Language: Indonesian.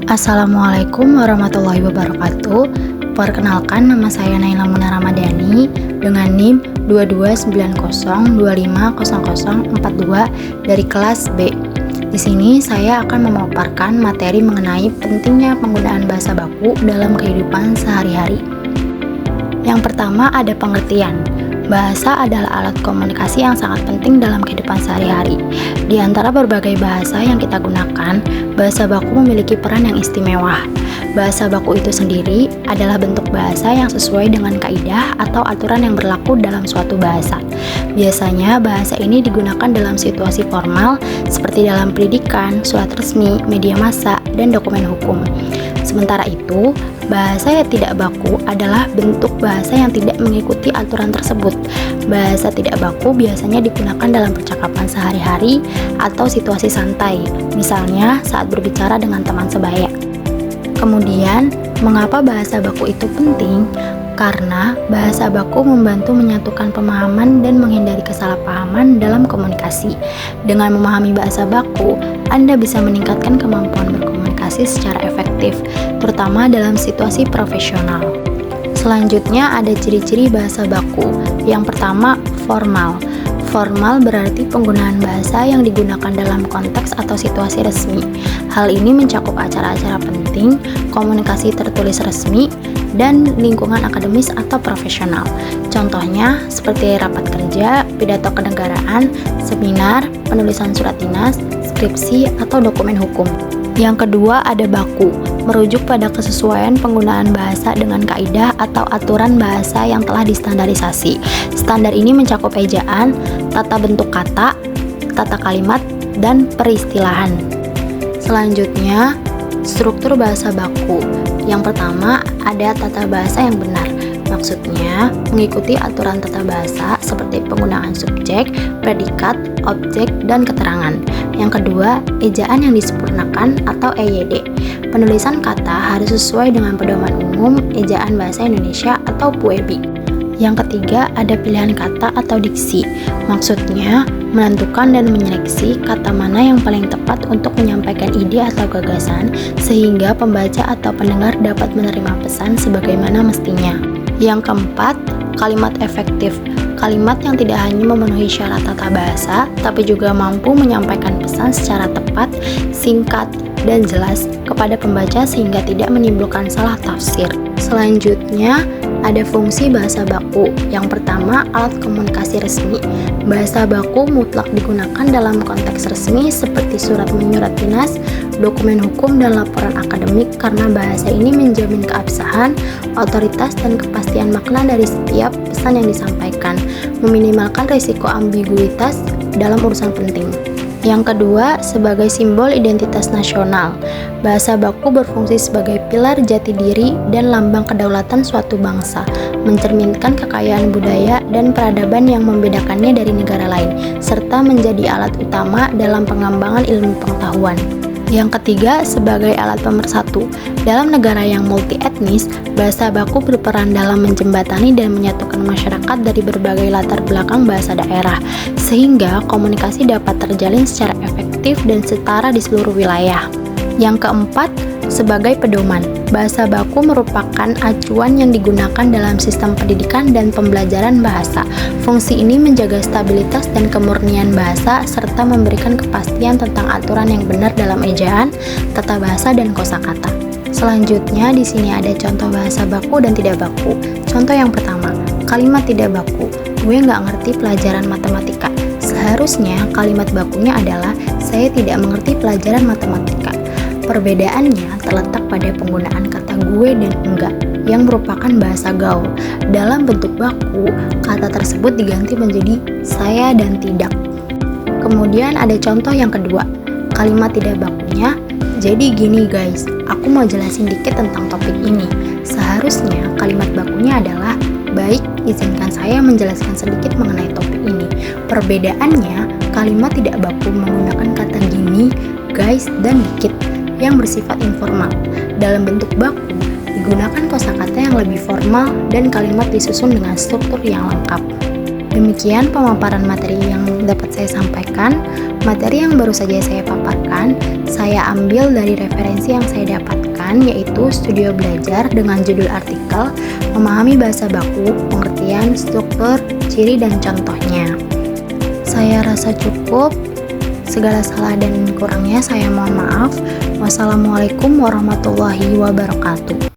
Assalamualaikum warahmatullahi wabarakatuh. Perkenalkan, nama saya Naila Muna Ramadhani dengan NIM 2290250042 dari kelas B. Di sini saya akan memaparkan materi mengenai pentingnya penggunaan bahasa baku dalam kehidupan sehari-hari. Yang pertama ada pengertian. Bahasa adalah alat komunikasi yang sangat penting dalam kehidupan sehari-hari. Di antara berbagai bahasa yang kita gunakan, bahasa baku memiliki peran yang istimewa. Bahasa baku itu sendiri adalah bentuk bahasa yang sesuai dengan kaidah atau aturan yang berlaku dalam suatu bahasa. Biasanya bahasa ini digunakan dalam situasi formal seperti dalam pendidikan, surat resmi, media massa, dan dokumen hukum. Sementara itu, bahasa yang tidak baku adalah bentuk bahasa yang tidak mengikuti aturan tersebut. Bahasa tidak baku biasanya digunakan dalam percakapan sehari-hari atau situasi santai, misalnya saat berbicara dengan teman sebaya. Kemudian, mengapa bahasa baku itu penting? Karena bahasa baku membantu menyatukan pemahaman dan menghindari kesalahpahaman dalam komunikasi. Dengan memahami bahasa baku, Anda bisa meningkatkan kemampuan berkomunikasi secara efektif, terutama dalam situasi profesional. Selanjutnya ada ciri-ciri bahasa baku. Yang pertama, formal. Formal berarti penggunaan bahasa yang digunakan dalam konteks atau situasi resmi. Hal ini mencakup acara-acara penting, komunikasi tertulis resmi, dan lingkungan akademis atau profesional. Contohnya seperti rapat kerja, pidato kenegaraan, seminar, penulisan surat dinas, skripsi, atau dokumen hukum. Yang kedua ada baku, merujuk pada kesesuaian penggunaan bahasa dengan kaidah atau aturan bahasa yang telah distandarisasi. Standar ini mencakup ejaan, tata bentuk kata, tata kalimat, dan peristilahan. Selanjutnya, struktur bahasa baku. Yang pertama, ada tata bahasa yang benar. Maksudnya, mengikuti aturan tata bahasa seperti penggunaan subjek, predikat, objek, dan keterangan. Yang kedua, ejaan yang disempurnakan atau EYD. Penulisan kata harus sesuai dengan pedoman umum ejaan bahasa Indonesia atau PUEB. Yang ketiga, ada pilihan kata atau diksi. Maksudnya, menentukan dan menyeleksi kata mana yang paling tepat untuk menyampaikan ide atau gagasan sehingga pembaca atau pendengar dapat menerima pesan sebagaimana mestinya. Yang keempat, kalimat efektif. Kalimat yang tidak hanya memenuhi syarat tata bahasa, tapi juga mampu menyampaikan pesan secara tepat, singkat, dan jelas kepada pembaca sehingga tidak menimbulkan salah tafsir. Selanjutnya, ada fungsi bahasa baku. Yang pertama, alat komunikasi resmi. Bahasa baku mutlak digunakan dalam konteks resmi seperti surat menyurat dinas, dokumen hukum, dan laporan akademik karena bahasa ini menjamin keabsahan, otoritas, dan kepastian makna dari setiap pesan yang disampaikan, meminimalkan risiko ambiguitas dalam urusan penting. Yang kedua, sebagai simbol identitas nasional. Bahasa baku berfungsi sebagai pilar jati diri dan lambang kedaulatan suatu bangsa, mencerminkan kekayaan budaya dan peradaban yang membedakannya dari negara lain, serta menjadi alat utama dalam pengembangan ilmu pengetahuan. Yang ketiga, sebagai alat pemersatu. Dalam negara yang multi-etnis, bahasa baku berperan dalam menjembatani dan menyatukan masyarakat dari berbagai latar belakang bahasa daerah, sehingga komunikasi dapat terjalin secara efektif dan setara di seluruh wilayah. Yang keempat, sebagai pedoman. Bahasa baku merupakan acuan yang digunakan dalam sistem pendidikan dan pembelajaran bahasa. Fungsi ini menjaga stabilitas dan kemurnian bahasa serta memberikan kepastian tentang aturan yang benar dalam ejaan, tata bahasa, dan kosakata. Selanjutnya, di sini ada contoh bahasa baku dan tidak baku. Contoh yang pertama, kalimat tidak baku. Gue nggak ngerti pelajaran matematika. Seharusnya kalimat bakunya adalah saya tidak mengerti pelajaran matematika. Perbedaannya terletak pada penggunaan kata gue dan enggak yang merupakan bahasa gaul. Dalam bentuk baku, kata tersebut diganti menjadi saya dan tidak. Kemudian ada contoh yang kedua, kalimat tidak bakunya. Jadi gini guys, aku mau jelasin dikit tentang topik ini. Seharusnya kalimat bakunya adalah baik, izinkan saya menjelaskan sedikit mengenai topik ini. Perbedaannya, kalimat tidak baku menggunakan kata gini, guys, dan dikit yang bersifat informal. Dalam bentuk baku, digunakan kosakata yang lebih formal dan kalimat disusun dengan struktur yang lengkap. Demikian pemaparan materi yang dapat saya sampaikan, materi yang baru saja saya paparkan, saya ambil dari referensi yang saya dapatkan, yaitu Studio Belajar dengan judul artikel Memahami Bahasa Baku, Pengertian, Struktur, Ciri, dan Contohnya. Saya rasa cukup. Segala salah dan kurangnya saya mohon maaf. Wassalamualaikum warahmatullahi wabarakatuh.